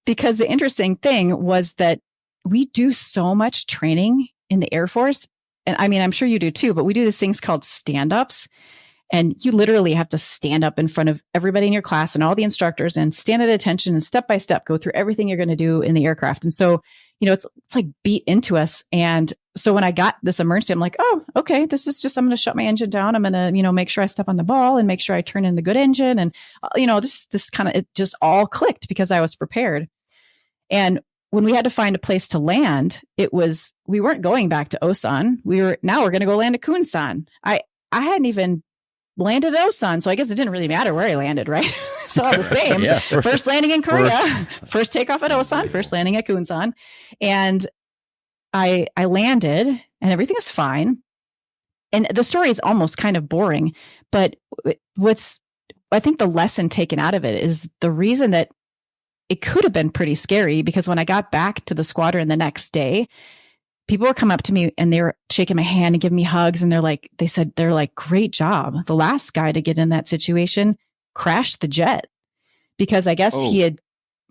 Because the interesting thing was that we do so much training in the Air Force. And I mean, I'm sure you do too, but we do these things called stand-ups. And you literally have to stand up in front of everybody in your class and all the instructors and stand at attention and step by step go through everything you're going to do in the aircraft. And so, it's like beat into us. And so when I got this emergency, I'm like, oh, okay, this is just, I'm going to shut my engine down. I'm going to, make sure I step on the ball and make sure I turn in the good engine. And, this kind of, it just all clicked because I was prepared. And when we had to find a place to land, we weren't going back to Osan. We're going to go land at Kunsan. I hadn't even landed at Osan, so I guess it didn't really matter where I landed, right? It's all the same. Yeah, first landing in Korea, first takeoff at Osan, first landing at Kunsan. And I landed and everything was fine. And the story is almost kind of boring, but I think the lesson taken out of it is the reason that it could have been pretty scary because when I got back to the squadron the next day, people were coming up to me and they were shaking my hand and giving me hugs. And they said, great job. The last guy to get in that situation crashed the jet because I guess he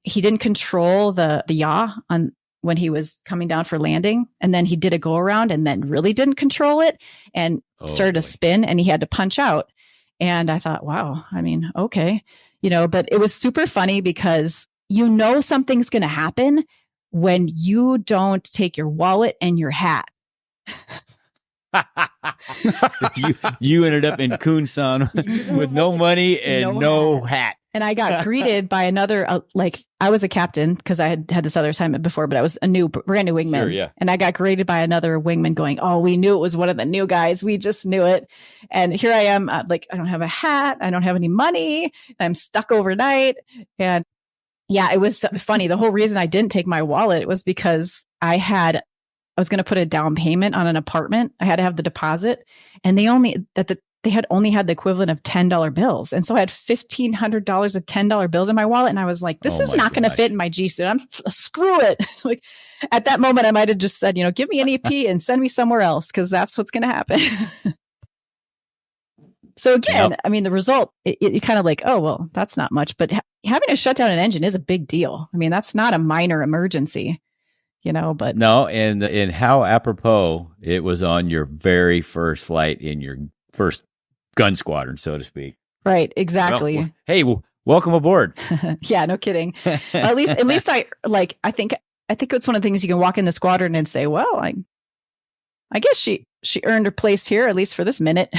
didn't control the yaw on when he was coming down for landing. And then he did a go around and then really didn't control it and started to spin and he had to punch out. And I thought, wow, I mean, okay, but it was super funny because something's going to happen when you don't take your wallet and your hat. you ended up in Kunsan with no money and no hat. And I got greeted by another, I was a captain because I had this other assignment before, but I was brand new wingman. Sure, yeah. And I got greeted by another wingman going, oh, we knew it was one of the new guys. We just knew it. And here I am, I don't have a hat. I don't have any money. I'm stuck overnight. And yeah, it was funny. The whole reason I didn't take my wallet was because I was going to put a down payment on an apartment. I had to have the deposit and they had only had the equivalent of $10 bills. And so I had $1,500 of $10 bills in my wallet. And I was like, this is not going to fit in my G suit. Screw it. Like at that moment, I might've just said, give me an EP and send me somewhere else. Cause that's what's going to happen. So again, I mean, the result, you kind of oh, well, that's not much, but having to shut down an engine is a big deal. I mean, that's not a minor emergency, but no. And how apropos it was on your very first flight in your first gun squadron, so to speak. Right. Exactly. Well, hey, welcome aboard. Yeah, no kidding. At least I think it's one of the things you can walk in the squadron and say, well, I guess she earned her place here, at least for this minute.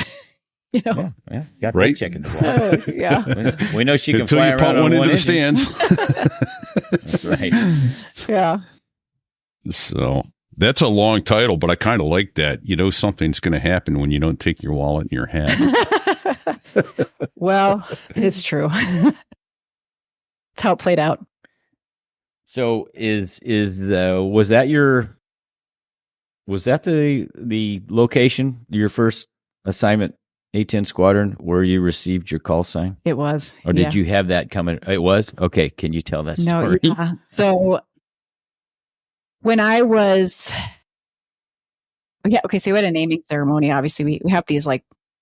Yeah, got right checking the wall. Yeah, we know she can until fly you around put one on into the engine. stands. That's right. Yeah. So that's a long title, but I kind of like that. Something's going to happen when you don't take your wallet and your hat. Well, it's true. That's how it played out. So was that the location, your first assignment, A-10 Squadron, where you received your call sign? It was. Or did you have that coming? It was? Okay. Can you tell that story? No, yeah. So when I was, so we had a naming ceremony. Obviously, we have these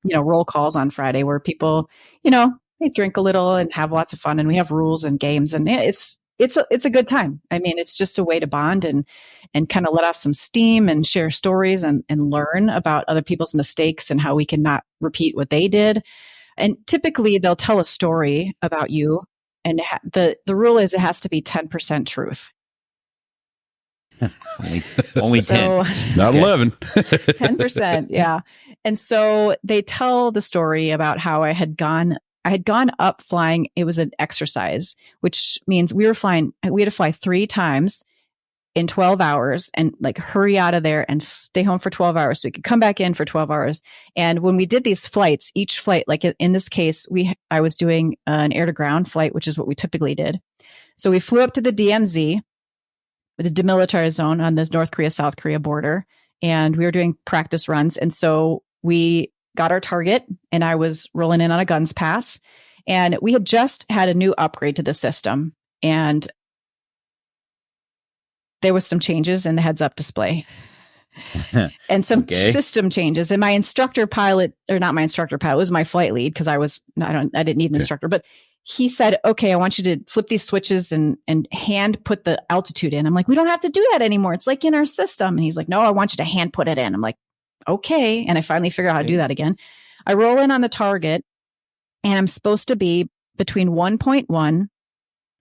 roll calls on Friday where people, they drink a little and have lots of fun, and we have rules and games, and it's a good time. I mean, it's just a way to bond and kind of let off some steam and share stories and learn about other people's mistakes and how we can not repeat what they did. And typically they'll tell a story about you. And the rule is it has to be 10% truth. only 10, not 11. 10%. Yeah. And so they tell the story about how I had gone up flying. It was an exercise, which means we had to fly 3 times in 12 hours and hurry out of there and stay home for 12 hours so we could come back in for 12 hours. And when we did these flights, each flight, in this case, I was doing an air to ground flight, which is what we typically did. So we flew up to the DMZ, the demilitarized zone on the North Korea, South Korea border. And we were doing practice runs. And so we got our target and I was rolling in on a guns pass, and we had just had a new upgrade to the system, and there was some changes in the heads up display and some system changes. And my instructor pilot, or not my instructor pilot, was my flight lead, because I didn't need an instructor, but he said, okay, I want you to flip these switches and hand put the altitude in. I'm like, we don't have to do that anymore. It's in our system. And he's like, no, I want you to hand put it in. I'm like, okay. And I finally figure out how to do that again. I roll in on the target, and I'm supposed to be between 1.1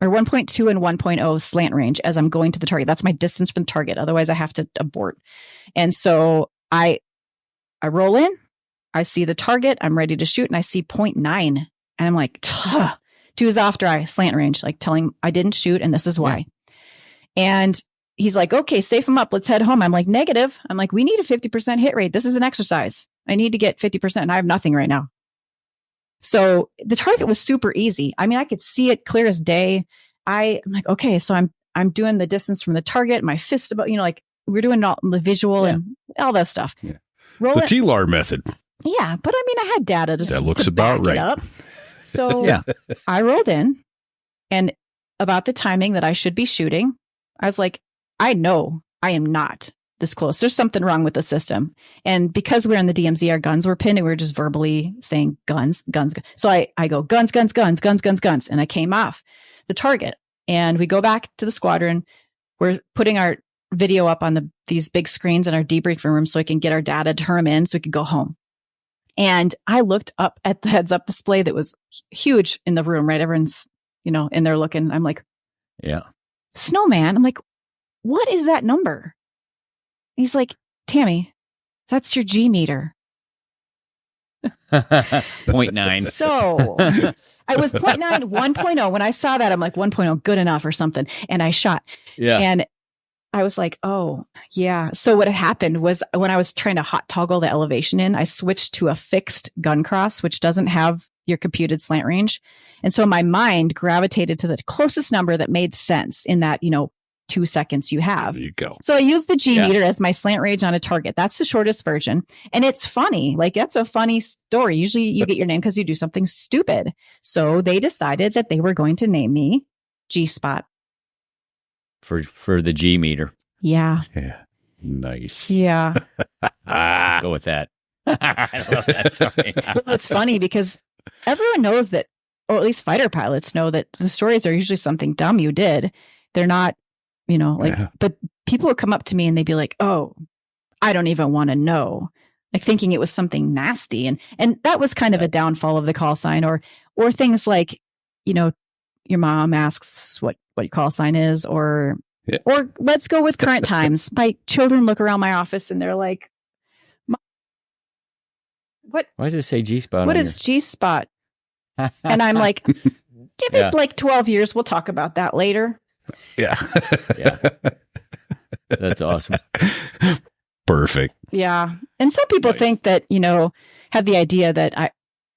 or 1.2 and 1.0 slant range as I'm going to the target. That's my distance from the target. Otherwise I have to abort. And so I roll in, I see the target, I'm ready to shoot, and I see 0.9. And I'm like, 2's off dry, slant range, telling I didn't shoot, and this is why. And he's like, okay, safe him up. Let's head home. I'm like, negative. I'm like, we need a 50% hit rate. This is an exercise. I need to get 50%, and I have nothing right now. So the target was super easy. I mean, I could see it clear as day. I'm like, okay, so I'm doing the distance from the target, my fist about, we're doing all the visual and all that stuff. Yeah. The TLAR method. Yeah. But I mean, I had data that looks about right. Up. So I rolled in, and about the timing that I should be shooting, I was like, I know I am not this close. There's something wrong with the system. And because we're in the DMZ, our guns were pinned and we were just verbally saying guns, guns, guns. So I go guns, guns, guns, guns, guns, guns. And I came off the target and we go back to the squadron. We're putting our video up on these big screens in our debriefing room so I can get our data, turn them in so we could go home. And I looked up at the heads up display that was huge in the room, right? Everyone's, in there looking. I'm like, yeah, snowman. I'm like, what is that number? He's like, Tammy, that's your G meter. 0.9. So I was 0.9, 1.0. When I saw that, I'm like 1.0, good enough or something. And I shot. Yeah. And I was like, oh, yeah. So what had happened was when I was trying to hot toggle the elevation in, I switched to a fixed gun cross, which doesn't have your computed slant range. And so my mind gravitated to the closest number that made sense in that, 2 seconds you have. There you go. So I used the G meter as my slant range on a target. That's the shortest version. And it's funny. Like, that's a funny story. Usually you get your name because you do something stupid. So they decided that they were going to name me G-Spot. For the G meter. Yeah. Yeah. Nice. Yeah. Go with that. I love that story. It's funny because everyone knows that, or at least fighter pilots know that the stories are usually something dumb you did. They're not, but people would come up to me and they'd be like, oh, I don't even want to know, like thinking it was something nasty. And that was kind of a downfall of the call sign or things like, your mom asks what your call sign is, or let's go with current times. My children look around my office and they're like, what? Why does it say G-Spot? What is G-Spot? And I'm like, give it like 12 years. We'll talk about that later. Yeah. Yeah. That's awesome. Perfect. Yeah. And some people think that, have the idea that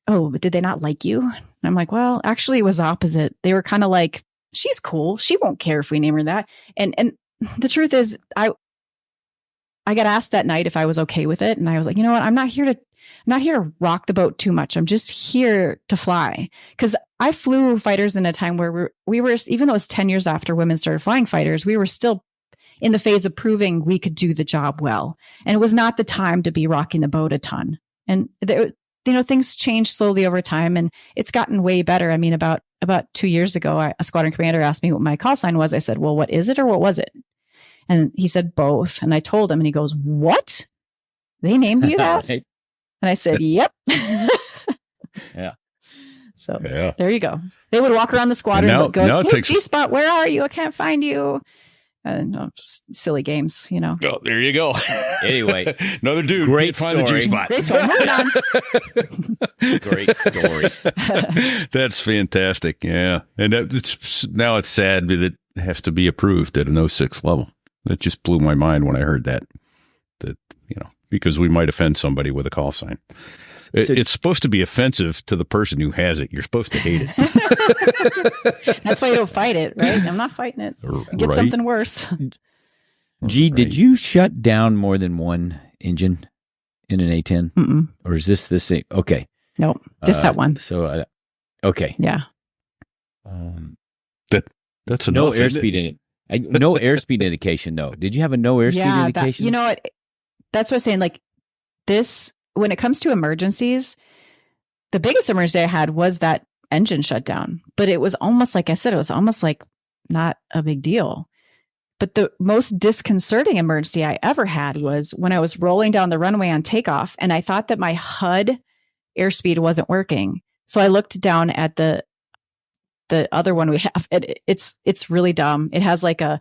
but did they not like you? And I'm like, well, actually it was the opposite. They were kind of like, she's cool. She won't care if we name her that. And the truth is I got asked that night if I was okay with it. And I was like, you know what? I'm not here to rock the boat too much. I'm just here to fly. Because I flew fighters in a time where we were, even though it was 10 years after women started flying fighters, we were still in the phase of proving we could do the job well. And it was not the time to be rocking the boat a ton. And things changed slowly over time, and it's gotten way better. I mean, about 2 years ago, a squadron commander asked me what my call sign was. I said, well, what is it or what was it? And he said, both. And I told him, and he goes, what? They named you that? Right. And I said, yep. Yeah. So there you go. They would walk around the squadron and go, hey, G-Spot, where are you? I can't find you. Just silly games, Oh, there you go. Anyway, another dude. Great find the G-Spot. Great story. Moving on. Great story. That's fantastic. Yeah. And now it's sad that it has to be approved at an 06 level. That just blew my mind when I heard that, because we might offend somebody with a call sign. It's supposed to be offensive to the person who has it. You're supposed to hate it. That's why you don't fight it, right? I'm not fighting it. Get something worse. G, did you shut down more than one engine in an A-10? Mm-mm. Or is this the same? Okay. Nope. Just that one. So, okay. Yeah. That's enough, no airspeed in it. No airspeed indication, though. Did you have a no airspeed indication? You know what? That's what I'm saying. Like this, when it comes to emergencies, the biggest emergency I had was that engine shut down. But it was almost like I said, it was almost like not a big deal. But the most disconcerting emergency I ever had was when I was rolling down the runway on takeoff, and I thought that my HUD airspeed wasn't working. So I looked down at the other one we have. It's really dumb. It has like an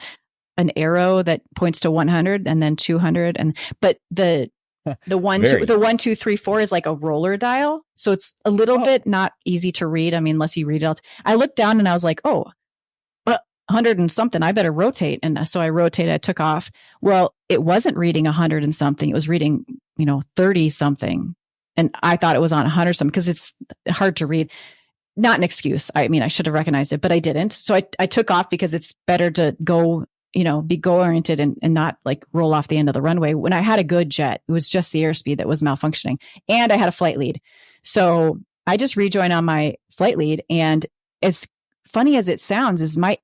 arrow that points to 100 and then 200, but the 1, 2, 3, 4 is like a roller dial, so it's a little bit not easy to read. I mean, unless you read it out. I looked down and I was like, 100 and something. I better rotate, and so I rotated. I took off. Well, it wasn't reading 100 and something. It was reading 30 something, and I thought it was on 100 something because it's hard to read. Not an excuse. I mean, I should have recognized it, but I didn't. So I took off because it's better to go. Be goal-oriented and not like roll off the end of the runway. When I had a good jet, it was just the airspeed that was malfunctioning, and I had a flight lead. So I just rejoined on my flight lead, and as funny as it sounds, is my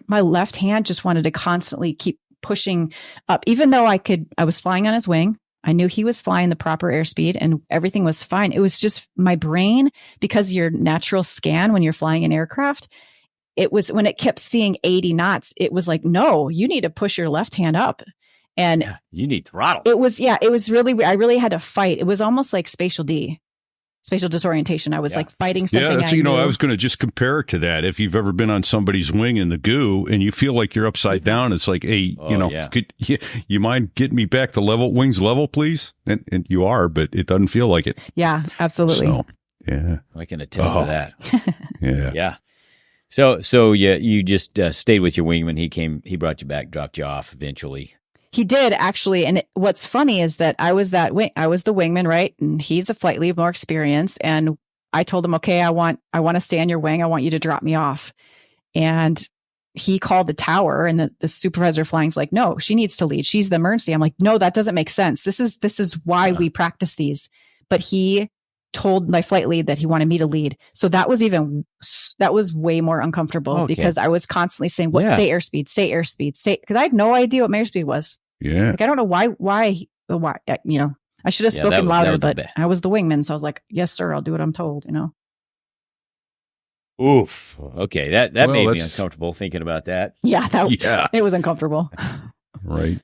left hand just wanted to constantly keep pushing up, even though I was flying on his wing. I knew he was flying the proper airspeed and everything was fine. It was just my brain, because your natural scan when you're flying an aircraft, it was when it kept seeing 80 knots, it was like, no, you need to push your left hand up. And you need throttle. It was really, I really had to fight. It was almost like spatial disorientation. I was like fighting something. I was going to just compare it to that. If you've ever been on somebody's wing in the goo and you feel like you're upside down, it's like, hey, could you mind getting me back to wings level, please? And you are, but it doesn't feel like it. Yeah, absolutely. So, yeah. I can attest to that. Yeah. Yeah. So you just stayed with your wingman. He brought you back, dropped you off eventually. He did, actually. And what's funny is that I was the wingman, right? And he's a flight lead, more experience. And I told him, okay, I want to stay on your wing. I want you to drop me off. And he called the tower, and the supervisor flying's like, no, she needs to lead. She's the emergency. I'm like, no, that doesn't make sense. This is why we practice these. But he told my flight lead that he wanted me to lead. So that was way more uncomfortable because I was constantly saying, say airspeed, because I had no idea what my airspeed was. Yeah. Like, I don't know why, I should have spoken louder, but I was the wingman. So I was like, yes, sir, I'll do what I'm told, Oof. Okay. That made me uncomfortable thinking about that. Yeah. It was uncomfortable. Right.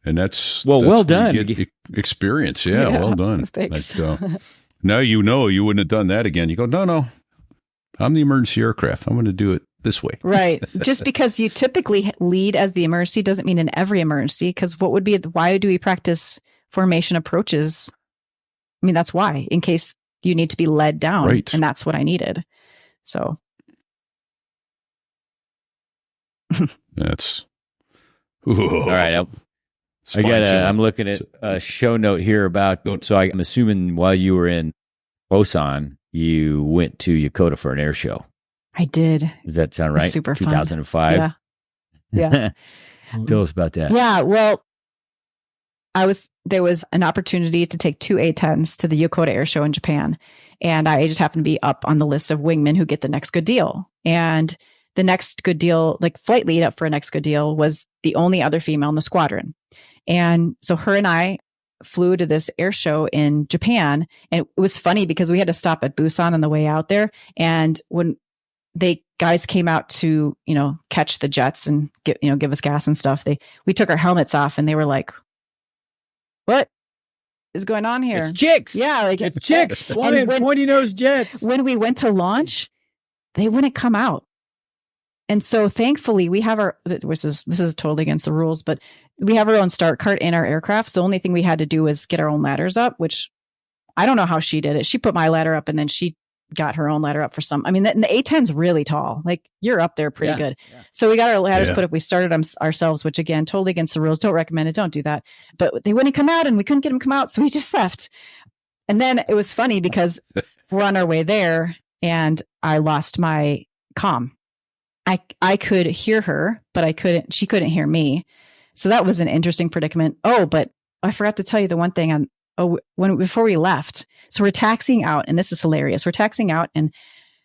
And that's well done. Experience. Yeah. Well done. Thanks. Now you wouldn't have done that again. You go, no, I'm the emergency aircraft. I'm going to do it this way. Right. Just because you typically lead as the emergency doesn't mean in every emergency, because why do we practice formation approaches? I mean, that's why, in case you need to be led down. Right. And that's what I needed. So. That's. All right. I'm looking at a show note here so I'm assuming while you were in Busan, you went to Yokota for an air show. I did. Does that sound right? Super fun. 2005. Yeah. Tell us about that. Yeah. Well, there was an opportunity to take 2 A-10s to the Yokota Airshow in Japan. And I just happened to be up on the list of wingmen who get the next good deal. And the next good deal, like flight lead up for a next good deal, was the only other female in the squadron. And so her and I flew to this air show in Japan. And it was funny because we had to stop at Busan on the way out there. And when guys came out to, catch the jets and give us gas and stuff, we took our helmets off and they were like, what is going on here? It's chicks. Yeah. Like it's chicks. Pointy nose jets. When we went to launch, they wouldn't come out. And so thankfully we have this is totally against the rules, but we have our own start cart in our aircraft. So the only thing we had to do was get our own ladders up, which I don't know how she did it. She put my ladder up and then she got her own ladder up for some. I mean, the A-10's really tall. Like, you're up there pretty good. Yeah. So we got our ladders put up. We started them ourselves, which again, totally against the rules. Don't recommend it. Don't do that. But they wouldn't come out and we couldn't get them to come out. So we just left. And then it was funny because we're on our way there and I lost my comm. I could hear her, but she couldn't hear me. So that was an interesting predicament. Oh, but I forgot to tell you the one thing before we left. So we're taxiing out, and this is hilarious. We're taxiing out, and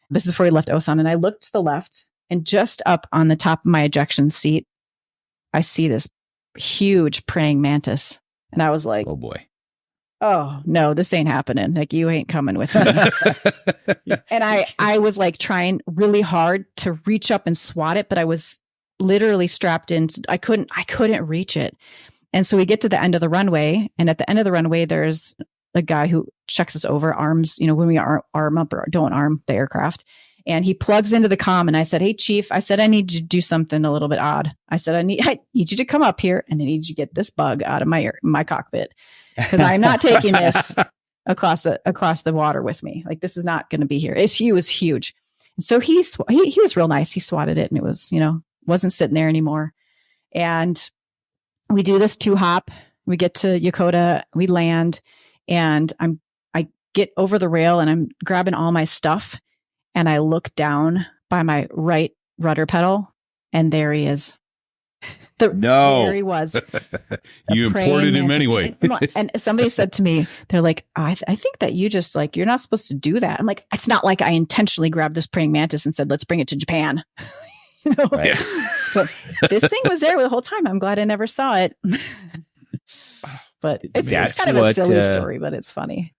this is before we left Osan, and I looked to the left, and just up on the top of my ejection seat, I see this huge praying mantis. And I was like, oh boy. Oh no, this ain't happening. Like, you ain't coming with me. And I was like trying really hard to reach up and swat it, but I was literally strapped in. I couldn't reach it. And so we get to the end of the runway, and at the end of the runway, there's a guy who checks us over, arms, when we arm up or don't arm the aircraft. And he plugs into the comm, and I said, hey, Chief, I said, I need you to do something a little bit odd. I said, I need you to come up here, and I need you to get this bug out of my cockpit, because I'm not taking this across the water with me. Like, this is not going to be here. He was huge. And so he was real nice. He swatted it, and it was, wasn't sitting there anymore. And we do this 2-hop. We get to Yokota, we land, and I get over the rail, and I'm grabbing all my stuff. And I look down by my right rudder pedal, and there he is. There he was. You imported him anyway. And somebody said to me, they're like, I think that you just you're not supposed to do that. I'm like, it's not like I intentionally grabbed this praying mantis and said, let's bring it to Japan. Right. But this thing was there the whole time. I'm glad I never saw it. But it's kind of a silly story, but it's funny.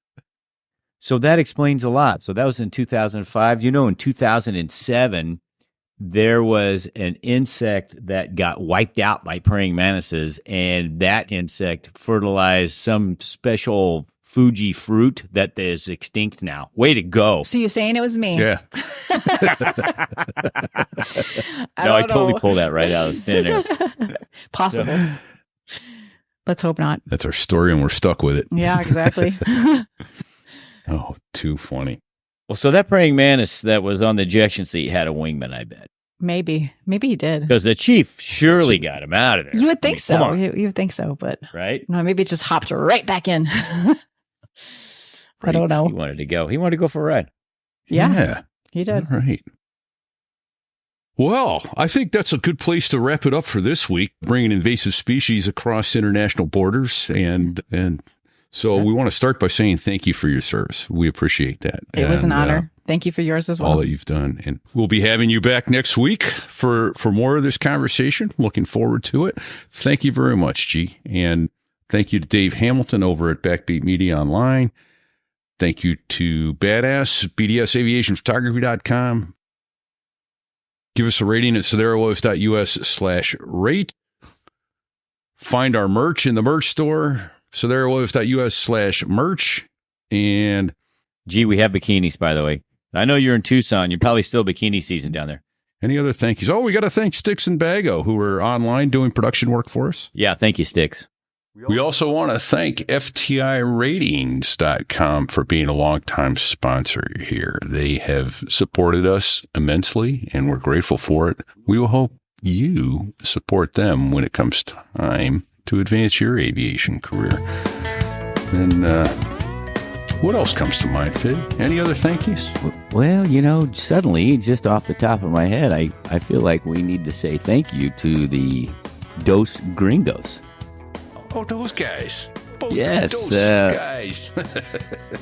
So that explains a lot. So that was in 2005. In 2007, there was an insect that got wiped out by praying mantises, and that insect fertilized some special Fuji fruit that is extinct now. Way to go. So you're saying it was me? Yeah. I totally pulled that right out of thin air. Possible. Let's hope not. That's our story, and we're stuck with it. Yeah, exactly. Oh, too funny. Well, so that praying mantis that was on the ejection seat had a wingman, I bet. Maybe he did. Because the chief surely got him out of there. You would think so. You would think so, but right? No, maybe it just hopped right back in. I don't know. He wanted to go. He wanted to go for a ride. Yeah. He did. All right. Well, I think that's a good place to wrap it up for this week, bringing invasive species across international borders. And so we want to start by saying thank you for your service. We appreciate that. It was an honor. Thank you for yours as well. All that you've done. And we'll be having you back next week for more of this conversation. Looking forward to it. Thank you very much, G. And thank you to Dave Hamilton over at Backbeat Media Online. Thank you to Badass, bdsaviationphotography.com. Give us a rating at sidereawaves.us/rate. Find our merch in the merch store, sidereawaves.us/merch. And Gee, we have bikinis, by the way. I know you're in Tucson. You're probably still bikini season down there. Any other thank yous? Oh, we got to thank Sticks and Bago, who are online doing production work for us. Yeah, thank you, Sticks. We also want to thank FTIratings.com for being a longtime sponsor here. They have supported us immensely, and we're grateful for it. We will hope you support them when it comes time to advance your aviation career. And what else comes to mind, Fig? Any other thank yous? Well, suddenly, just off the top of my head, I feel like we need to say thank you to the Dos Gringos. Oh, those guys. Both yes. Those guys.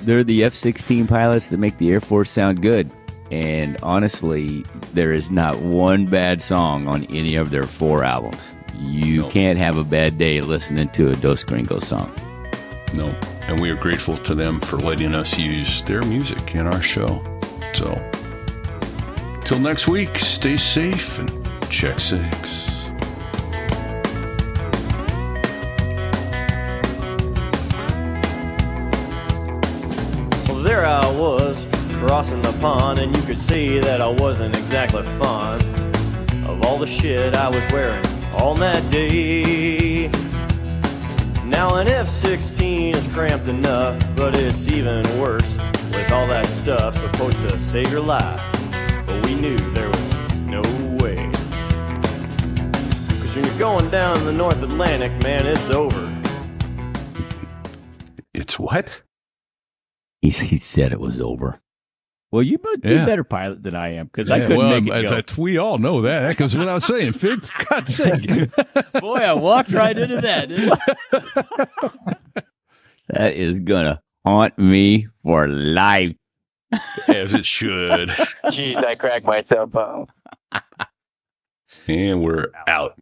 They're the F-16 pilots that make the Air Force sound good. And honestly, there is not one bad song on any of their 4 albums. You can't have a bad day listening to a Dos Gringos song. No. And we are grateful to them for letting us use their music in our show. So, till next week, stay safe and check 6. There I was, crossing the pond, and you could see that I wasn't exactly fond of all the shit I was wearing on that day. Now an F-16 is cramped enough, but it's even worse with all that stuff supposed to save your life. But we knew there was no way. 'Cause when you're going down the North Atlantic, man, it's over. It's what? He said it was over. Well, you're a better pilot than I am, because I couldn't make it go. We all know that. That goes without saying, Fig. For God's sake. Boy, I walked right into that, didn't I? That is going to haunt me for life. As it should. Jeez, I cracked myself up. And we're out.